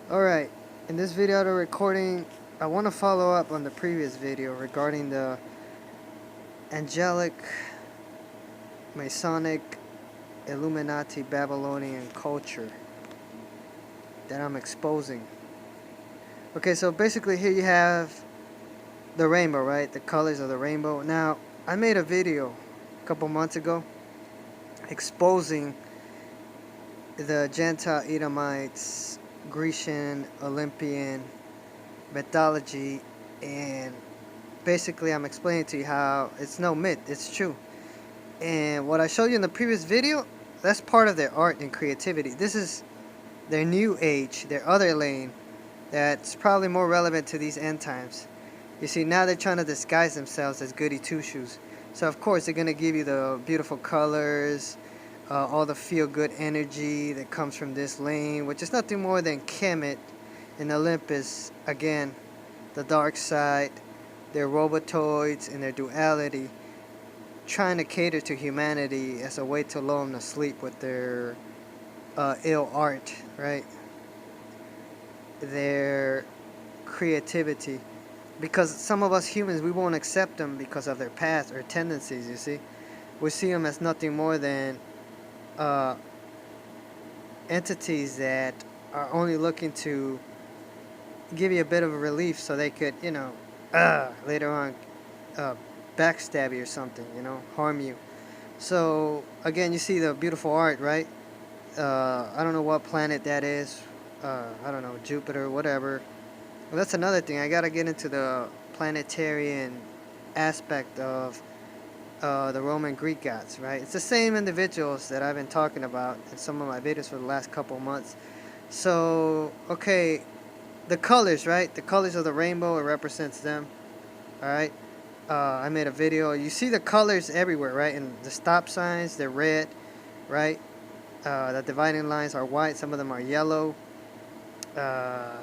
Alright, in this video I'm recording, I want to follow up on the previous video regarding the angelic, Masonic, Illuminati, Babylonian culture that I'm exposing. Okay, so basically here you have the rainbow, right? The colors of the rainbow. Now, I made a video a couple months ago exposing the Gentile Edomites, Grecian, Olympian mythology, and basically I'm explaining to you how it's no myth, it's true. And what I showed you in the previous video, that's part of their art and creativity. This is their new age, their other lane, that's probably more relevant to these end times. You see, now they're trying to disguise themselves as goody two-shoes. So of course they're going to give you the beautiful colors, all the feel-good energy that comes from this lane, which is nothing more than Kemet and Olympus, again, the dark side, their robotoids and their duality, trying to cater to humanity as a way to lull them to sleep with their ill art, right? Their creativity. Because some of us humans, we won't accept them because of their past or tendencies, you see. We see them as nothing more than entities that are only looking to give you a bit of a relief so they could, later on backstab you or something, harm you. So, again, you see the beautiful art, right? I don't know what planet that is. I don't know, Jupiter, whatever. Well, that's another thing. I gotta get into the planetarian aspect of the Roman Greek gods, right? It's the same individuals that I've been talking about in some of my videos for the last couple months. So, okay, the colors, right? The colors of the rainbow, it represents them, alright? I made a video. You see the colors everywhere, right? And the stop signs, they're red, right? The dividing lines are white. Some of them are yellow. The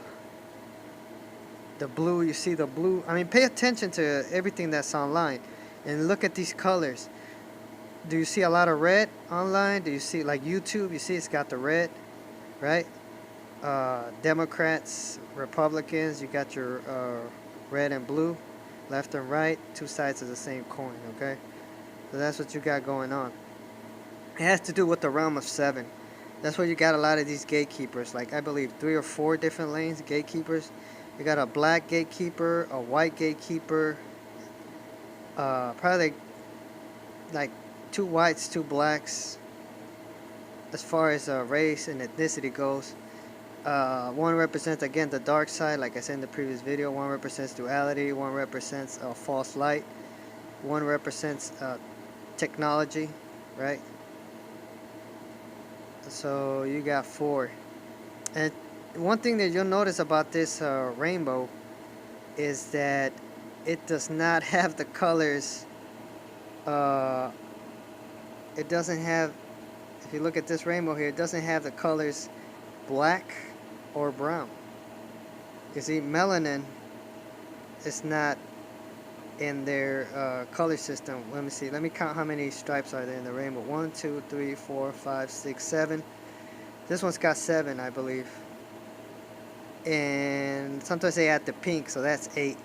blue, you see the blue. I mean, pay attention to everything that's online and look at these colors. Do you see a lot of red online? Do you see, like YouTube, you see it's got the red, right? Democrats, Republicans, you got your red and blue, left and right, two sides of the same coin, okay? So that's what you got going on. It has to do with the realm of seven. That's where you got a lot of these gatekeepers, like I believe 3 or 4 different lanes, gatekeepers. You got a black gatekeeper, a white gatekeeper, probably like 2 whites, 2 blacks, as far as race and ethnicity goes. One represents, again, the dark side, like I said in the previous video. One represents duality, one represents false light, one represents technology, right? So you got 4. And one thing that you'll notice about this rainbow is that it does not have the colors. It doesn't have, if you look at this rainbow here, it doesn't have the colors black or brown. You see, melanin is not in their color system. Let me see. Let me count how many stripes are there in the rainbow. 1, 2, 3, 4, 5, 6, 7. This one's got 7, I believe. And sometimes they add the pink, so that's 8.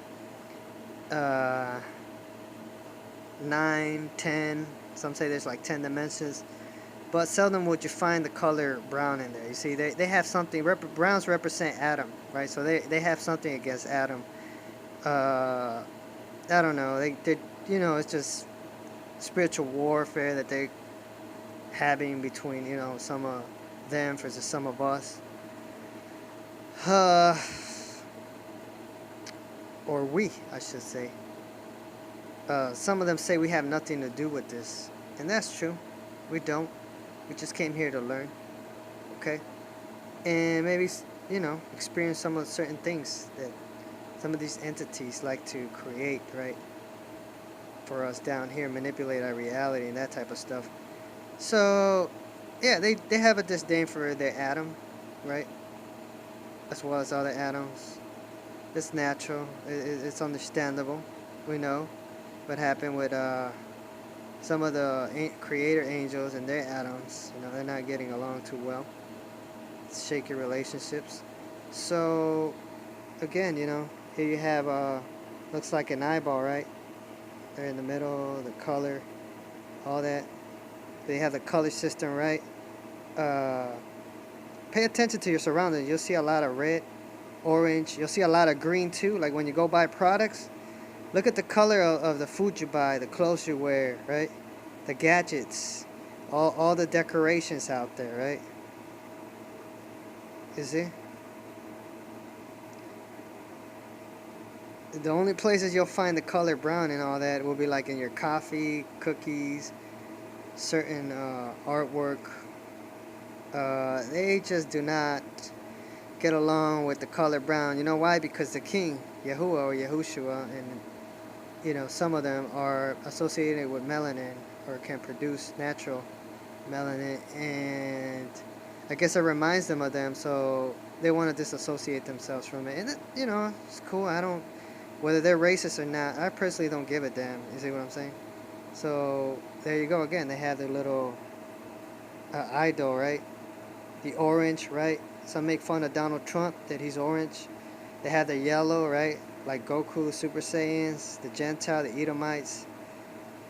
9, 10. Some say there's like 10 dimensions. But seldom would you find the color brown in there. You see, they have something. Browns represent Adam, right? So they have something against Adam. I don't know. They it's just spiritual warfare that they're having between, some of them versus some of us. Or we, I should say. Some of them say we have nothing to do with this. And that's true. We don't. We just came here to learn. Okay? And maybe, experience some of certain things that some of these entities like to create, right? For us down here, manipulate our reality and that type of stuff. So, yeah, they have a disdain for their atom, right? As well as other atoms. It's natural. It's understandable. We know what happened with some of the creator angels and their atoms. They're not getting along too well. It's shaky relationships. So again, here you have looks like an eyeball, right? There in the middle, the color, all that. They have the color system, right? Uh, Pay attention to your surroundings. You'll see a lot of red, orange. You'll see a lot of green too. Like when you go buy products, look at the color of the food you buy, the clothes you wear, right? The gadgets, all the decorations out there, right? You see? The only places you'll find the color brown and all that will be like in your coffee, cookies, certain artwork. They just do not get along with the color brown. You know why? Because the king, Yahuwah or Yahushua, and some of them are associated with melanin or can produce natural melanin, and I guess it reminds them of them, so they want to disassociate themselves from it. And it's cool. I don't, whether they're racist or not, I personally don't give a damn. You see what I'm saying? So there you go again. They have their little idol, right? The orange, right? Some make fun of Donald Trump that he's orange. They have the yellow, right? Like Goku, Super Saiyans, the Gentile, the Edomites,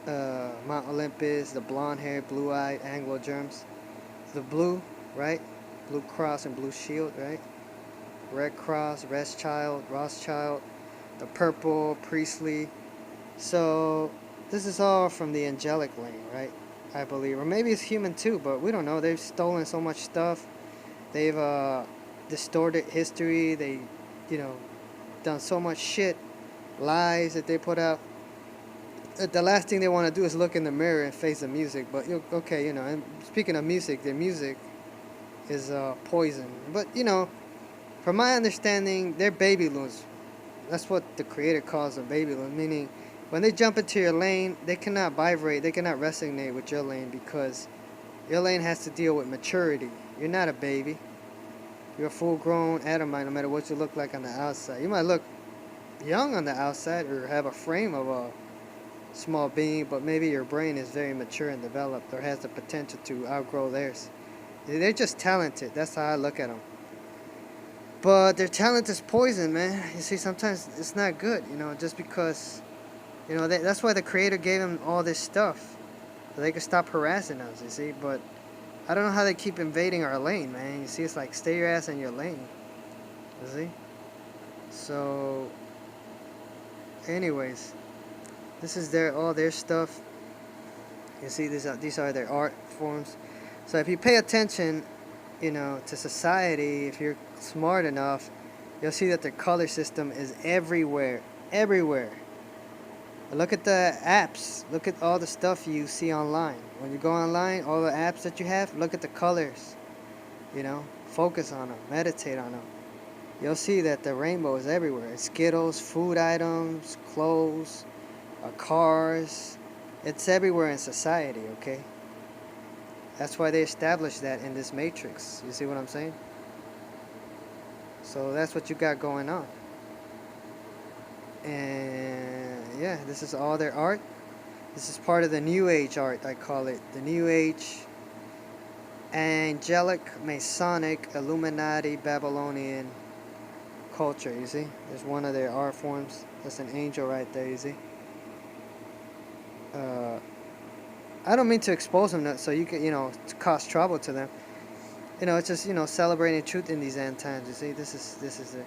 Mount Olympus, the blonde hair, blue-eyed Anglo-Germs. The blue, right? Blue cross and blue shield, right? Red cross, Rothschild. The purple, priestly. So this is all from the angelic lane, right? I believe. Or maybe it's human too, but we don't know. They've stolen so much stuff. They've distorted history. They, done so much shit, lies that they put out. The last thing they want to do is look in the mirror and face the music. But okay, and speaking of music, their music is poison. But from my understanding, they're baby loons. That's what the creator calls them, baby loons. Meaning, when they jump into your lane, they cannot vibrate, they cannot resonate with your lane because your lane has to deal with maturity. You're not a baby. You're a full-grown Adamite, no matter what you look like on the outside. You might look young on the outside or have a frame of a small being, but maybe your brain is very mature and developed or has the potential to outgrow theirs. They're just talented. That's how I look at them. But their talent is poison, man. You see, sometimes it's not good, just because, that's why the creator gave them all this stuff. So they could stop harassing us, you see. But I don't know how they keep invading our lane, man. You see, it's like, stay your ass in your lane. You see? So, anyways, this is all their stuff. You see, these are their art forms. So if you pay attention, to society, if you're smart enough, you'll see that the color system is everywhere. Everywhere. Look at the apps. Look at all the stuff you see online. When you go online, all the apps that you have, look at the colors. Focus on them. Meditate on them. You'll see that the rainbow is everywhere. Skittles, food items, clothes, cars. It's everywhere in society, okay? That's why they established that in this matrix. You see what I'm saying? So that's what you got going on. And yeah, this is all their art. This is part of the New Age art, I call it. The New Age, angelic, Masonic, Illuminati, Babylonian culture, you see? There's one of their art forms. That's an angel right there, you see? I don't mean to expose them so you can, to cause trouble to them. It's just, celebrating truth in these end times, you see? This is it.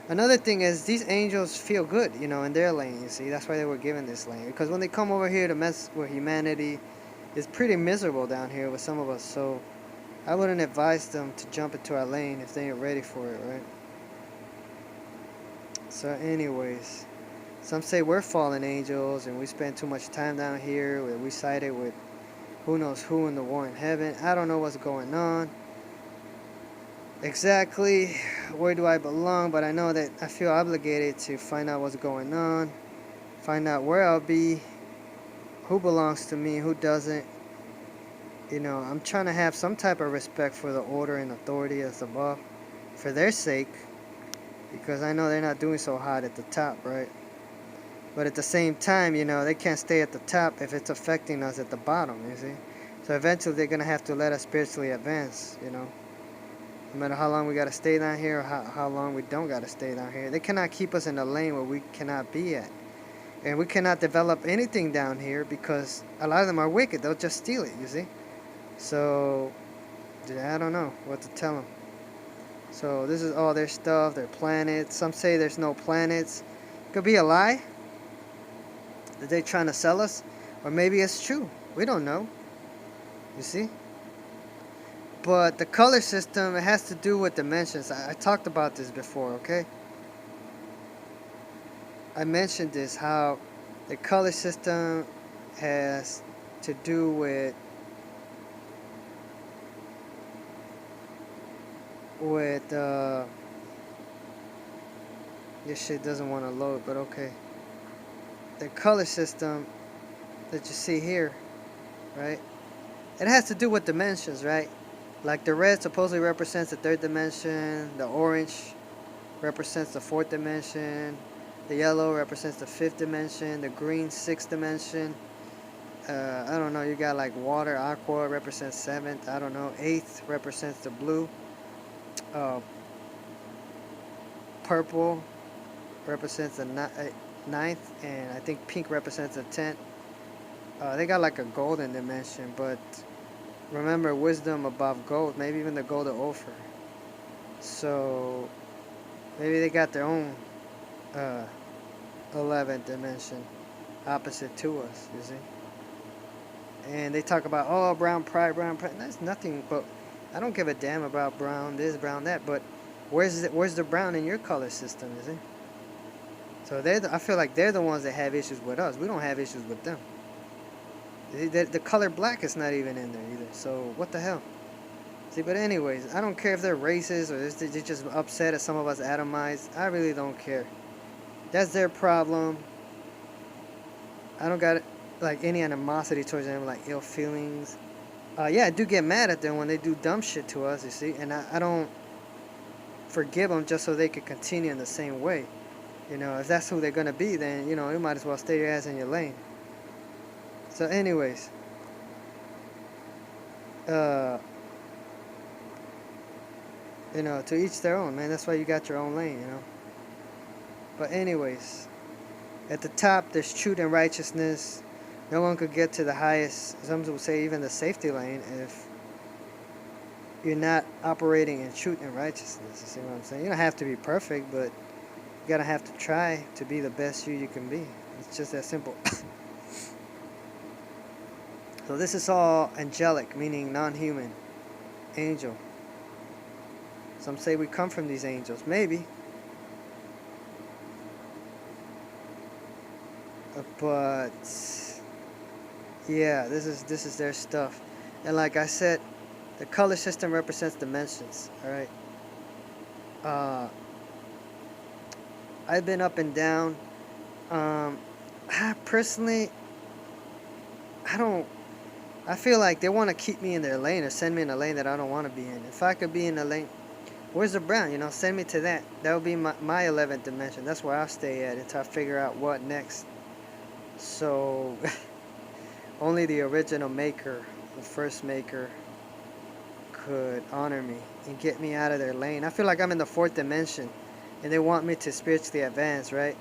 Another thing is, these angels feel good, in their lane, you see? That's why they were given this lane. Because when they come over here to mess with humanity, it's pretty miserable down here with some of us. So I wouldn't advise them to jump into our lane if they ain't ready for it, right? So anyways, some say we're fallen angels and we spend too much time down here. We sided with who knows who in the war in heaven. I don't know what's going on exactly. Where do I belong? But I know that I feel obligated to find out what's going on, find out where I'll be, who belongs to me, who doesn't. I'm trying to have some type of respect for the order and authority that's above for their sake, because I know they're not doing so hot at the top, right? But at the same time, they can't stay at the top if it's affecting us at the bottom, you see? So eventually they're going to have to let us spiritually advance, No matter how long we gotta stay down here or how long we don't gotta stay down here. They cannot keep us in a lane where we cannot be at. And we cannot develop anything down here because a lot of them are wicked. They'll just steal it, you see. So, I don't know what to tell them. So this is all their stuff, their planets. Some say there's no planets. Could be a lie that they're trying to sell us. Or maybe it's true. We don't know. You see? But the color system, it has to do with dimensions. I talked about this before, okay? I mentioned this, how the color system has to do with this shit doesn't want to load, but okay. The color system that you see here, right? It has to do with dimensions, right? Like the red supposedly represents the third dimension, the orange represents the fourth dimension, the yellow represents the fifth dimension, the green sixth dimension. I don't know, you got like water, aqua represents seventh, I don't know, eighth represents the blue. Purple represents the ninth, and I think pink represents the 10th. They got like a golden dimension, but remember, wisdom above gold, maybe even the gold of Ophir. So maybe they got their own 11th dimension opposite to us, you see. And they talk about, oh, brown pride. That's nothing, but I don't give a damn about brown this, brown that. But where's the brown in your color system, you see? So I feel like they're the ones that have issues with us. We don't have issues with them. The color black is not even in there either. So what the hell? See, but anyways, I don't care if they're racist or they're just upset at some of us atomized. I really don't care. That's their problem. I don't got like any animosity towards them, like ill feelings. Yeah, I do get mad at them when they do dumb shit to us, you see, and I don't forgive them just so they can continue in the same way. You know, if that's who they're gonna be, then, you know, you might as well stay your ass in your lane. So anyways, you know, to each their own, man. That's why you got your own lane, you know. But anyways, at the top there's truth and righteousness. No one could get to the highest, some would say even the safety lane, if you're not operating in truth and righteousness. You see what I'm saying? You don't have to be perfect, but you gotta have to try to be the best you can be. It's just that simple. So this is all angelic, meaning non-human, angel. Some say we come from these angels. Maybe. But yeah, this is their stuff. And like I said, the color system represents dimensions. Alright. I've been up and down. Personally, I feel like they want to keep me in their lane or send me in a lane that I don't want to be in. If I could be in a lane, where's the brown? You know, send me to that. That would be my 11th dimension. That's where I'll stay at until I figure out what next. So, only the original maker, the first maker, could honor me and get me out of their lane. I feel like I'm in the 4th dimension, and they want me to spiritually advance, right?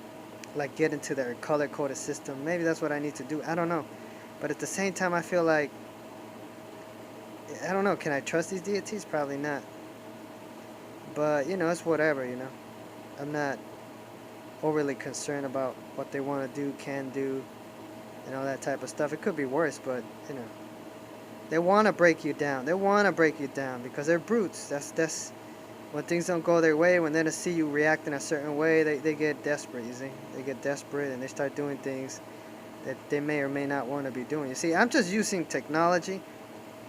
Like get into their color-coded system. Maybe that's what I need to do. I don't know. But at the same time, I feel like, I don't know, can I trust these deities? Probably not. But, you know, it's whatever, you know. I'm not overly concerned about what they want to do, can do, and all that type of stuff. It could be worse, but, you know. They want to break you down. They want to break you down because they're brutes. That's when things don't go their way, when they see you react in a certain way, they get desperate, you see. They get desperate and they start doing things that they may or may not want to be doing. You see, I'm just using technology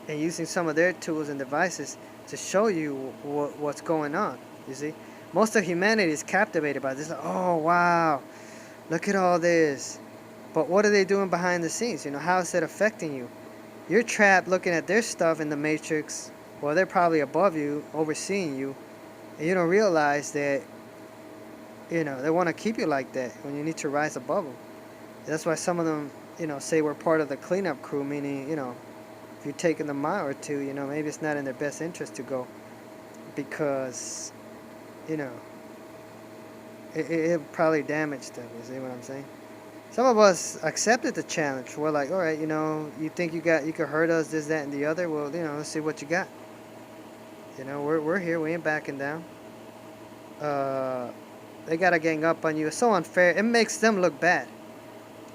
and using some of their tools and devices to show you what's going on, you see. Most of humanity is captivated by this. Oh, wow, look at all this. But what are they doing behind the scenes? You know, how is it affecting you? You're trapped looking at their stuff in the matrix. Well, they're probably above you, overseeing you. And you don't realize that, you know, they want to keep you like that when you need to rise above them. That's why some of them, you know, say we're part of the cleanup crew, meaning, you know, if you're taking a mile or two, you know, maybe it's not in their best interest to go. because, you know, it probably damaged them. You see what I'm saying? Some of us accepted the challenge. We're like, all right, you know, you think you could hurt us, this, that, and the other. Well, you know, let's see what you got. You know, we're here. We ain't backing down. Uh, they gotta gang up on you. It's so unfair. It makes them look bad.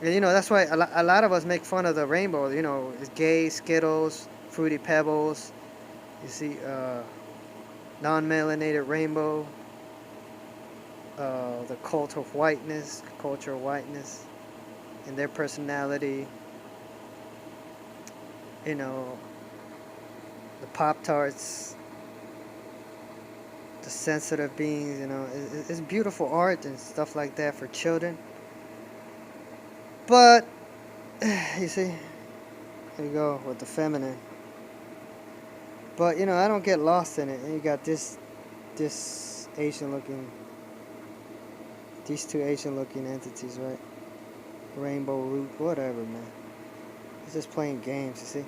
And you know, that's why a lot of us make fun of the rainbow. You know, it's gay, Skittles, Fruity Pebbles. You see, non-melanated rainbow. The culture of whiteness, and their personality. You know, the Pop-Tarts, the sensitive beings. You know, it's beautiful art and stuff like that for children. But you see, there you go with the feminine. But you know, I don't get lost in it. And you got this Asian looking, these two Asian looking entities, right? Rainbow root, whatever, man. It's just playing games, you see.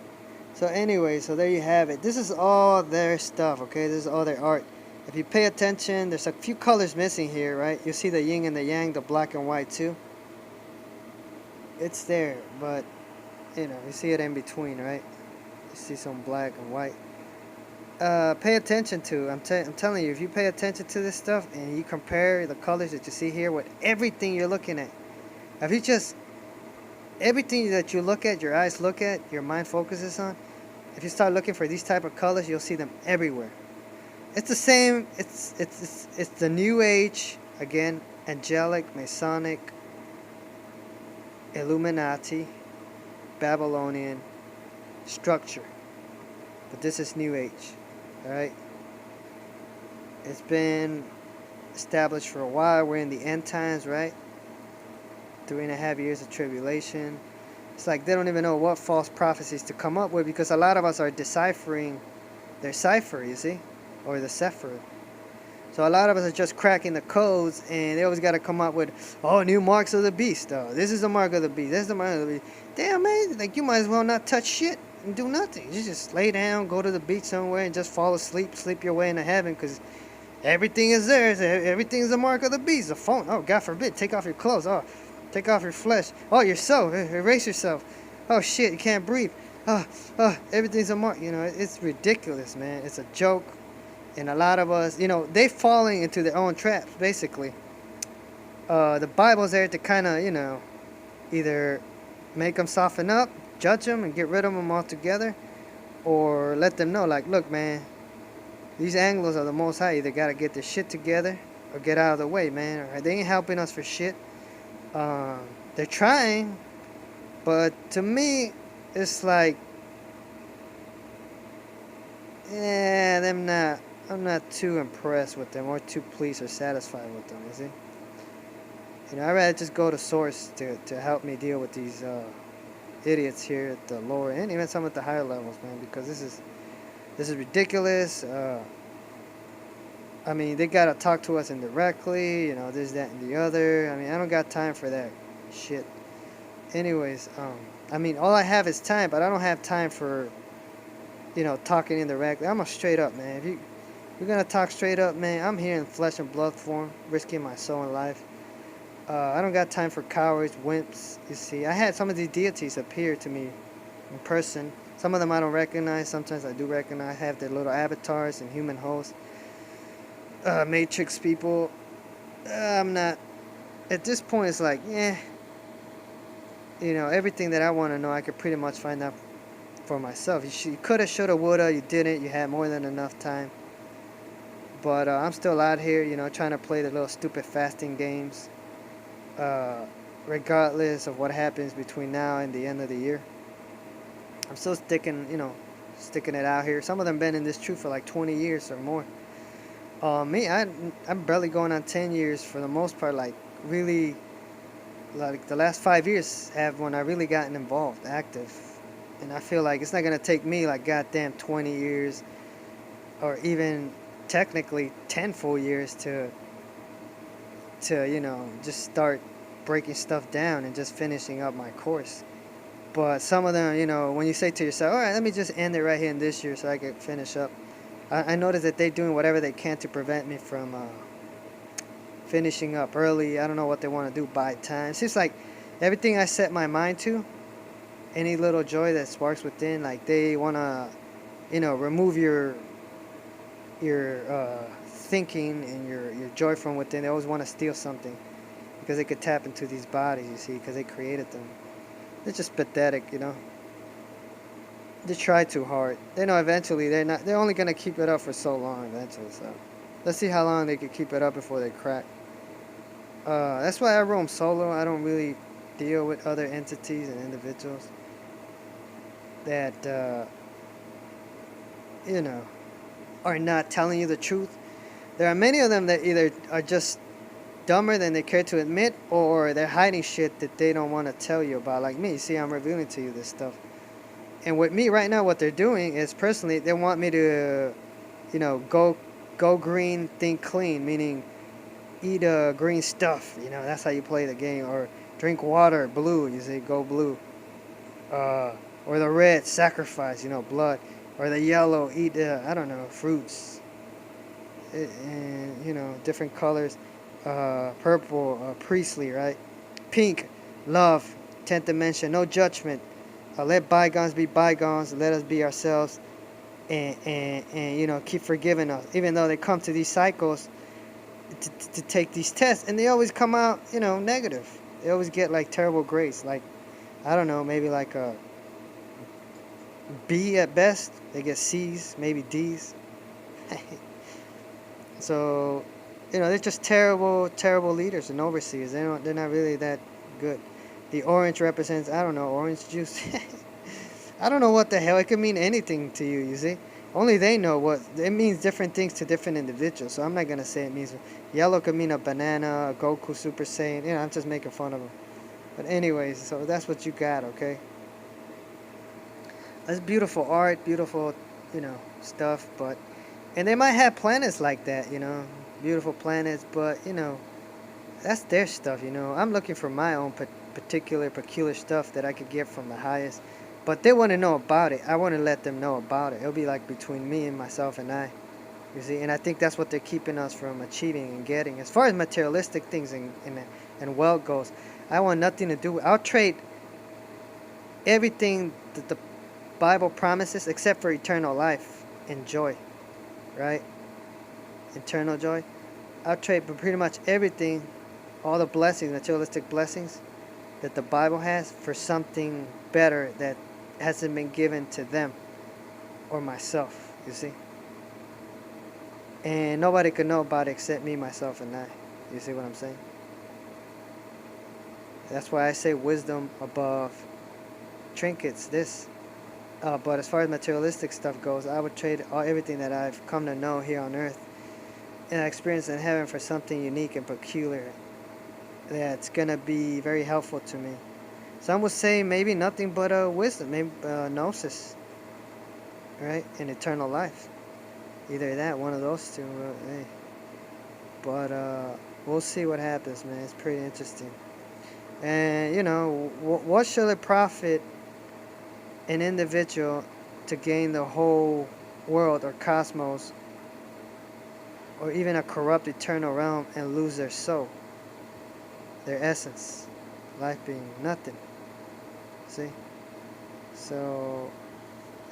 So anyway, so there you have it. This is all their stuff, okay? This is all their art. If you pay attention, there's a few colors missing here, right? You see the yin and the yang, the black and white too. It's there, but you know, you see it in between, right? You see some black and white. Pay attention to. I'm telling you, if you pay attention to this stuff and you compare the colors that you see here with everything you're looking at, if you just everything that you look at, your eyes look at, your mind focuses on, if you start looking for these type of colors, you'll see them everywhere. It's the same. It's the New Age again, angelic, Masonic, Illuminati, Babylonian structure. But this is New Age. Alright? It's been established for a while. We're in the end times, right? 3.5 years of tribulation. It's like they don't even know what false prophecies to come up with because a lot of us are deciphering their cipher, you see? Or the Sephir. So a lot of us are just cracking the codes and they always got to come up with, oh, new marks of the beast. Oh, this is the mark of the beast. This is the mark of the beast. Damn, man. Like, you might as well not touch shit and do nothing. You just lay down, go to the beach somewhere and just fall asleep. Sleep your way into heaven because everything is there. Everything is the mark of the beast. The phone. Oh, God forbid. Take off your clothes. Oh, take off your flesh. Oh, your soul. Erase yourself. Oh, shit. You can't breathe. Oh, everything's a mark. You know, it's ridiculous, man. It's a joke. And a lot of us, you know, they falling into their own traps, basically. The Bible's there to kind of, you know, either make them soften up, judge them, and get rid of them altogether, or let them know, like, look, man, these Anglos are the Most High. Either got to get their shit together or get out of the way, man. Or they ain't helping us for shit. They're trying, but to me, it's like, yeah, I'm not too impressed with them or too pleased or satisfied with them, you see? You know, I'd rather just go to source to help me deal with these idiots here at the lower end, even some at the higher levels, man, because this is ridiculous. I mean, they gotta talk to us indirectly, you know, this, that, and the other. I mean, I don't got time for that shit. Anyways, I mean, all I have is time, but I don't have time for, you know, talking indirectly. I'm a straight up, man. If you're gonna talk straight up, man, I'm here in flesh and blood form, risking my soul and life. I don't got time for cowards, wimps, you see. I had some of these deities appear to me in person. Some of them I don't recognize, sometimes I do recognize. I have their little avatars and human hosts. Matrix people. I'm not, at this point it's like, you know, everything that I want to know I could pretty much find out for myself. You coulda, shoulda, woulda, you didn't, you had more than enough time. But I'm still out here, you know, trying to play the little stupid fasting games. Regardless of what happens between now and the end of the year. I'm still sticking it out here. Some of them been in this truth for like 20 years or more. I'm barely going on 10 years for the most part. Like, really, like the last 5 years have when I really gotten involved, active. And I feel like it's not going to take me like goddamn 20 years or even technically 10 full years to you know, just start breaking stuff down and just finishing up my course. But some of them, you know, when you say to yourself, all right, let me just end it right here in this year so I can finish up I noticed that they're doing whatever they can to prevent me from finishing up early. I don't know what they want to do by time. It seems like everything I set my mind to, any little joy that sparks within, like they want to, remove your thinking and your joy from within. They always want to steal something because they could tap into these bodies, you see, because they created them. It's just pathetic. They try too hard. They know eventually they're only gonna keep it up for so long eventually. So let's see how long they can keep it up before they crack. That's why I roam solo. I don't really deal with other entities and individuals that are not telling you the truth. There are many of them that either are just dumber than they care to admit, or they're hiding shit that they don't want to tell you about. Like me, see, I'm revealing to you this stuff. And with me right now, what they're doing is, personally, they want me to, go green, think clean, meaning eat green stuff. That's how you play the game. Or drink water, blue. You say go blue. Or the red, sacrifice. Blood. Or the yellow, eat I don't know, fruits. And different colors. Purple, priestly, right? Pink, love, 10th dimension, no judgment. Let bygones be bygones. Let us be ourselves, and keep forgiving us. Even though they come to these cycles to take these tests, and they always come out, negative. They always get like terrible grades. Like, I don't know, maybe like a B at best. They get C's, maybe D's. So, they're just terrible, terrible leaders and overseers. They're not really that good. The orange represents, I don't know, orange juice. I don't know what the hell. It could mean anything to you, you see. Only they know what. It means different things to different individuals. So I'm not going to say it means. Yellow could mean a banana, a Goku Super Saiyan. I'm just making fun of them. But anyways, so that's what you got, okay? That's beautiful art, beautiful, stuff. And they might have planets like that, beautiful planets. But, that's their stuff, I'm looking for my own peculiar stuff that I could get from the highest. But they want to know about it. I want to let them know about it. It'll be like between me and myself and I. You see? And I think that's what they're keeping us from achieving and getting. As far as materialistic things and wealth goes, I want nothing to do with. I'll trade everything that the Bible promises except for eternal life and joy. Right? Eternal joy. I'll trade pretty much everything, all the blessings, materialistic blessings that the Bible has, for something better that hasn't been given to them or myself, you see. And nobody could know about it except me, myself, and I. You see what I'm saying? That's why I say wisdom above trinkets, this. But as far as materialistic stuff goes, I would trade everything that I've come to know here on earth and I experienced in heaven for something unique and peculiar that's going to be very helpful to me. Some would say maybe nothing but wisdom, maybe gnosis, right? And eternal life. Either that, one of those two. Hey. But we'll see what happens, man. It's pretty interesting. And, what shall it profit an individual to gain the whole world or cosmos, or even a corrupt eternal realm, and lose their soul, their essence, life being nothing? See? So,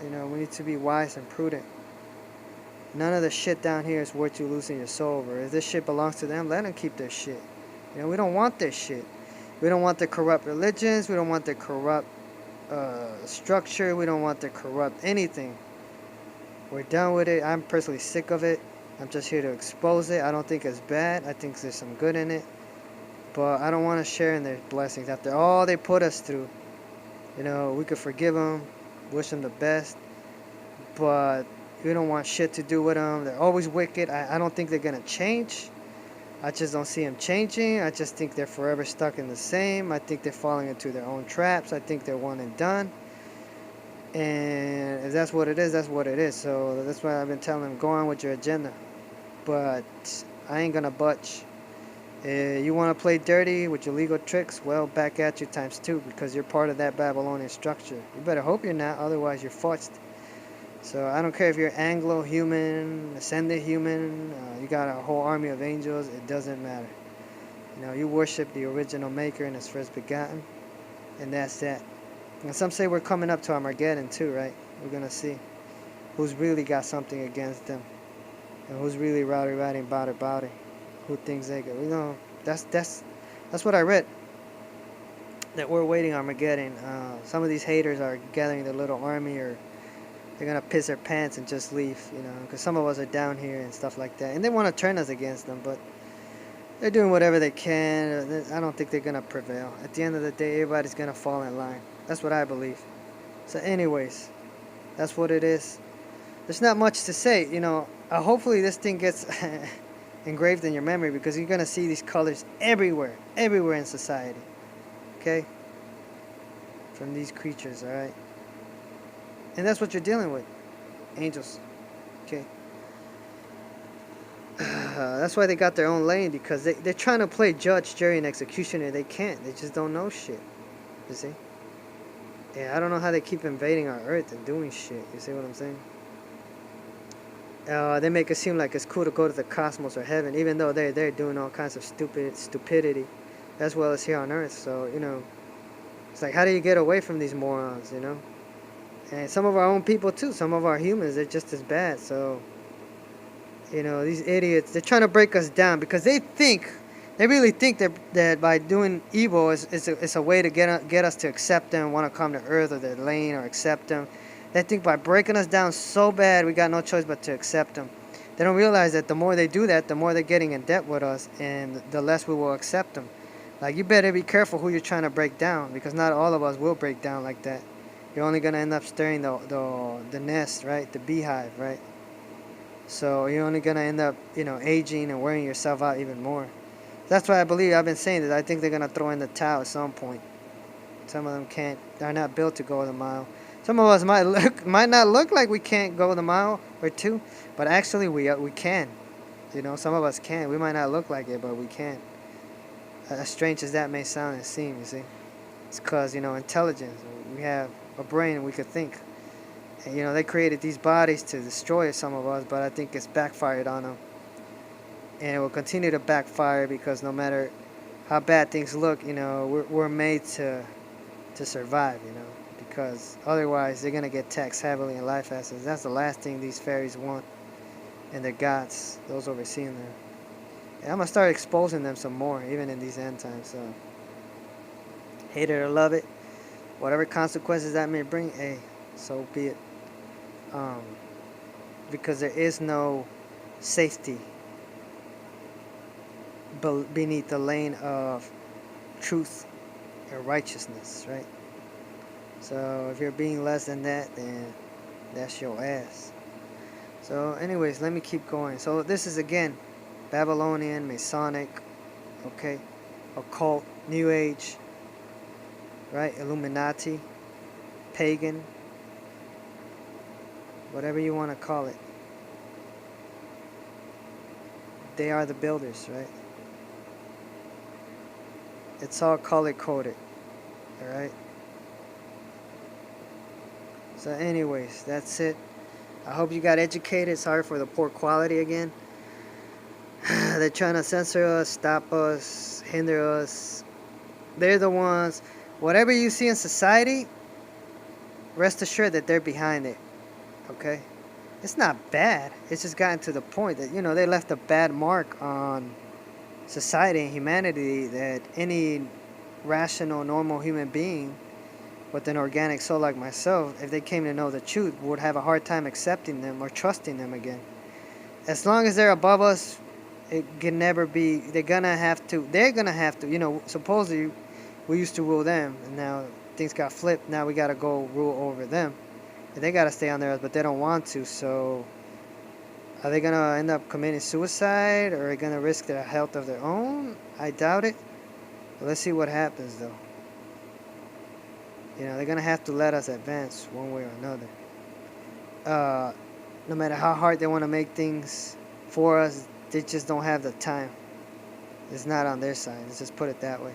we need to be wise and prudent. None of the shit down here is worth you losing your soul over. If this shit belongs to them, let them keep their shit. We don't want their shit. We don't want the corrupt religions. We don't want the corrupt structure. We don't want the corrupt anything. We're done with it. I'm personally sick of it. I'm just here to expose it. I don't think it's bad. I think there's some good in it. But I don't want to share in their blessings. After all they put us through, we could forgive them, wish them the best. But we don't want shit to do with them. They're always wicked. I don't think they're going to change. I just don't see them changing. I just think they're forever stuck in the same. I think they're falling into their own traps. I think they're one and done. And if that's what it is, that's what it is. So that's why I've been telling them, go on with your agenda. But I ain't going to budge. You want to play dirty with your legal tricks? Well, back at you times 2, because you're part of that Babylonian structure. You better hope you're not, otherwise you're forced. So I don't care if you're Anglo human, ascended human, you got a whole army of angels, it doesn't matter. You know, you worship the original maker and his first begotten, and that's that. And some say we're coming up to Armageddon too, right? We're gonna see who's really got something against them, and who's really rowdy about it. Who thinks they go? You know, that's what I read. That we're waiting Armageddon. Some of these haters are gathering their little army, or they're gonna piss their pants and just leave. You know, because some of us are down here and stuff like that, and they want to turn us against them, but they're doing whatever they can. I don't think they're gonna prevail. At the end of the day, everybody's gonna fall in line. That's what I believe. So, anyways, that's what it is. There's not much to say. You know, hopefully this thing gets engraved in your memory, because you're gonna see these colors everywhere, everywhere in society. Okay, from these creatures, all right, and that's what you're dealing with, angels. Okay, that's why they got their own lane, because they're trying to play judge, jury, and executioner. They can't. They just don't know shit. You see? Yeah, I don't know how they keep invading our Earth and doing shit. You see what I'm saying? They make it seem like it's cool to go to the cosmos or heaven, even though they're doing all kinds of stupidity, as well as here on Earth. So, you know, it's like, how do you get away from these morons, you know? And some of our own people too, some of our humans, they're just as bad. So, you know, these idiots, they're trying to break us down, because they really think that by doing evil is a way to get us to accept them, want to come to Earth or their lane or accept them. They think by breaking us down so bad, we got no choice but to accept them. They don't realize that the more they do that, the more they're getting in debt with us, and the less we will accept them. Like, you better be careful who you're trying to break down, because not all of us will break down like that. You're only going to end up stirring the nest, right? The beehive, right? So you're only going to end up, you know, aging and wearing yourself out even more. That's why I've been saying that I think they're going to throw in the towel at some point. Some of them they're not built to go the mile. Some of us might not look like we can't go the mile or two, but actually we can. You know, some of us can. We might not look like it, but we can. As strange as that may sound and seem, you see. It's because, you know, intelligence. We have a brain and we could think. And, you know, they created these bodies to destroy some of us, but I think it's backfired on them. And it will continue to backfire, because no matter how bad things look, you know, we're made to survive, you know. Because otherwise they're going to get taxed heavily in life essence. That's the last thing these fairies want. And their gods, those overseeing them. And I'm going to start exposing them some more, even in these end times. So, hate it or love it, whatever consequences that may bring, hey, so be it. Because there is no safety beneath the lane of truth and righteousness, right? So if you're being less than that, then that's your ass. So anyways, let me keep going. So this is, again, Babylonian, Masonic, okay, occult, New Age, right, Illuminati, pagan, whatever you want to call it. They are the builders, right? It's all color-coded, alright? So anyways, that's it. I hope you got educated. Sorry for the poor quality again. They're trying to censor us, stop us, hinder us. They're the ones. Whatever you see in society, rest assured that they're behind it. Okay? It's not bad. It's just gotten to the point that, you know, they left a bad mark on society and humanity, that any rational, normal human being with an organic soul like myself, if they came to know the truth, would have a hard time accepting them or trusting them again. As long as they're above us, it can never be. They're gonna have to, you know, supposedly we used to rule them, and now things got flipped. Now we gotta go rule over them. And they gotta stay on their earth, but they don't want to. So are they gonna end up committing suicide, or are they gonna risk their health of their own? I doubt it. But let's see what happens, though. You know, they're gonna have to let us advance one way or another. No matter how hard they want to make things for us, they just don't have the time. It's not on their side. Let's just put it that way.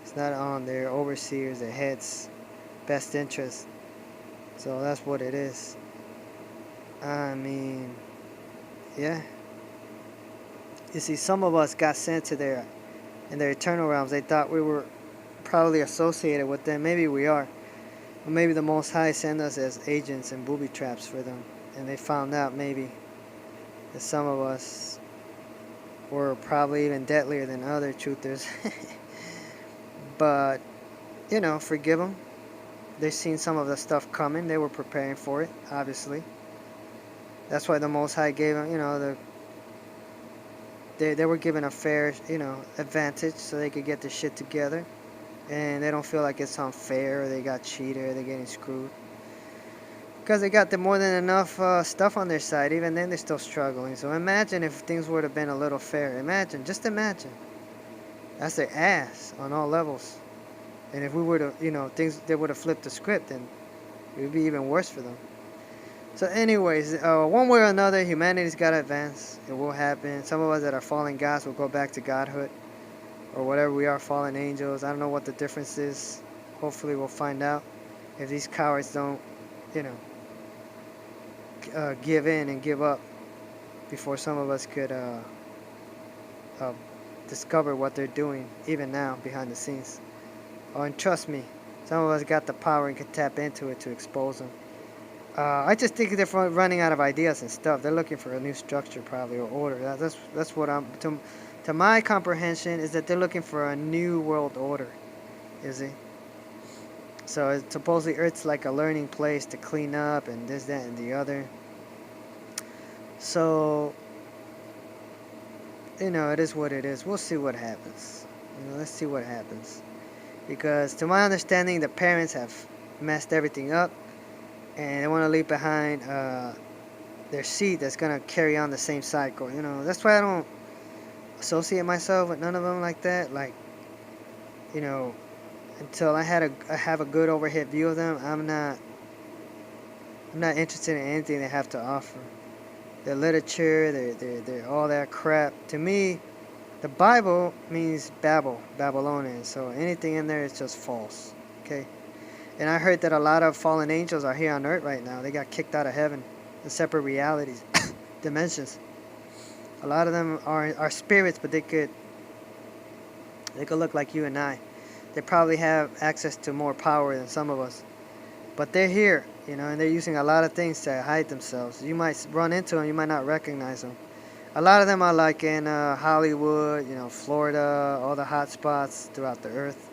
It's not on their overseers, their heads' best interest. So that's what it is. I mean, yeah. You see, some of us got sent to their in their eternal realms. They thought we were probably associated with them. Maybe we are. Or maybe the Most High sent us as agents and booby traps for them. And they found out maybe that some of us were probably even deadlier than other truthers. But, forgive them. They've seen some of the stuff coming. They were preparing for it, obviously. That's why the Most High gave them, they were given a fair, advantage so they could get their shit together. And they don't feel like it's unfair or they got cheated or they're getting screwed. Because they got more than enough stuff on their side. Even then, they're still struggling. So imagine if things would have been a little fair. Just imagine. That's their ass on all levels. And if we were to, they would have flipped the script, then it would be even worse for them. So anyways, one way or another, humanity's got to advance. It will happen. Some of us that are fallen gods will go back to godhood. Or whatever we are, fallen angels. I don't know what the difference is. Hopefully we'll find out. If these cowards don't, give in and give up before some of us could discover what they're doing, even now, behind the scenes. Oh, and trust me, some of us got the power and can tap into it to expose them. I just think they're running out of ideas and stuff. They're looking for a new structure, probably, or order. That's what I'm... To my comprehension is that they're looking for a new world order, you see? So supposedly Earth's like a learning place to clean up and this, that, and the other. So, it is what it is. We'll see what happens. Let's see what happens. Because to my understanding, the parents have messed everything up. And they want to leave behind their seed that's going to carry on the same cycle. That's why I don't associate myself with none of them like that. Like, until I have a good overhead view of them, I'm not interested in anything they have to offer. Their literature, their all that crap. To me, the Bible means Babylonian. So anything in there is just false. Okay. And I heard that a lot of fallen angels are here on Earth right now. They got kicked out of heaven in separate realities, dimensions. A lot of them are spirits, but they could look like you and I. They probably have access to more power than some of us. But they're here, and they're using a lot of things to hide themselves. You might run into them, you might not recognize them. A lot of them are like in Hollywood, Florida, all the hot spots throughout the earth.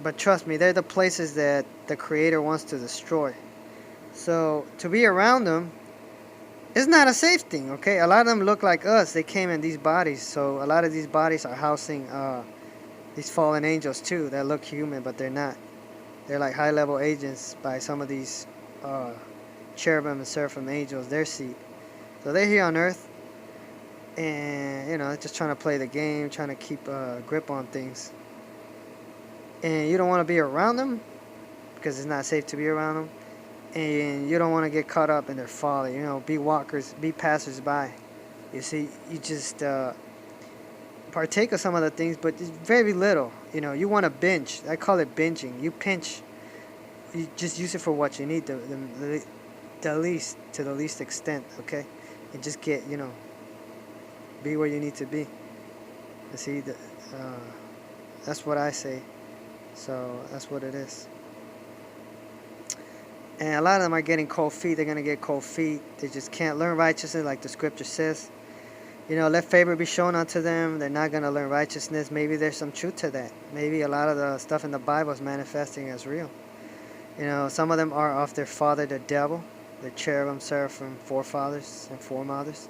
But trust me, they're the places that the Creator wants to destroy. So to be around them, it's not a safe thing, okay? A lot of them look like us. They came in these bodies. So a lot of these bodies are housing these fallen angels too that look human, but they're not. They're like high-level agents by some of these cherubim and seraphim angels, their seed. So they're here on Earth. And, just trying to play the game, trying to keep a grip on things. And you don't want to be around them because it's not safe to be around them. And you don't want to get caught up in their folly. Be walkers, be passers-by. You see, you just partake of some of the things, but it's very little. You want to binge. I call it binging. You pinch. You just use it for what you need, the least, to the least extent, okay? And just get, be where you need to be. You see, that's what I say. So that's what it is. And a lot of them are getting cold feet. They're going to get cold feet. They just can't learn righteousness like the scripture says. Let favor be shown unto them. They're not going to learn righteousness. Maybe there's some truth to that. Maybe a lot of the stuff in the Bible is manifesting as real. Some of them are of their father, the devil. The cherubim, seraphim, forefathers and foremothers.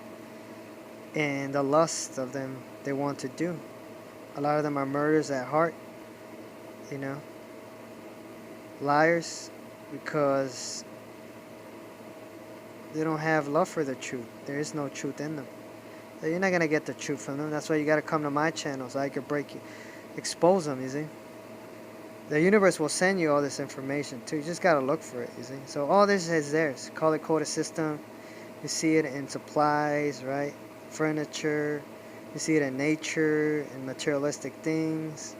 And the lust of them they want to do. A lot of them are murderers at heart. Liars. Because they don't have love for the truth. There is no truth in them. So you're not going to get the truth from them. That's why you got to come to my channel so I can expose them, you see. The universe will send you all this information too. You just got to look for it, you see. So all this is theirs. Color coded system. You see it in supplies, right? Furniture. You see it in nature, in materialistic things.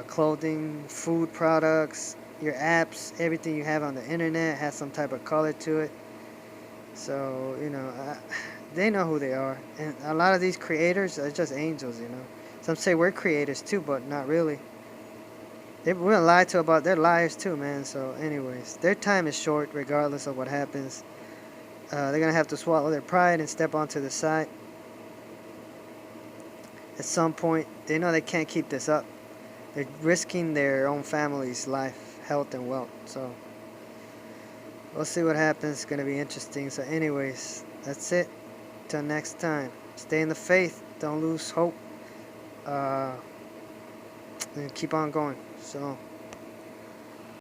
Clothing, food products, your apps, everything you have on the internet has some type of color to it. So, they know who they are. And a lot of these creators are just angels. Some say we're creators too, but not really. We're lied to about, they're liars too, man. So, anyways, their time is short regardless of what happens. They're going to have to swallow their pride and step onto the side. At some point, they know they can't keep this up. They're risking their own family's life, health, and wealth. So, we'll see what happens. It's going to be interesting. So, anyways, that's it. Till next time. Stay in the faith. Don't lose hope. And keep on going. So,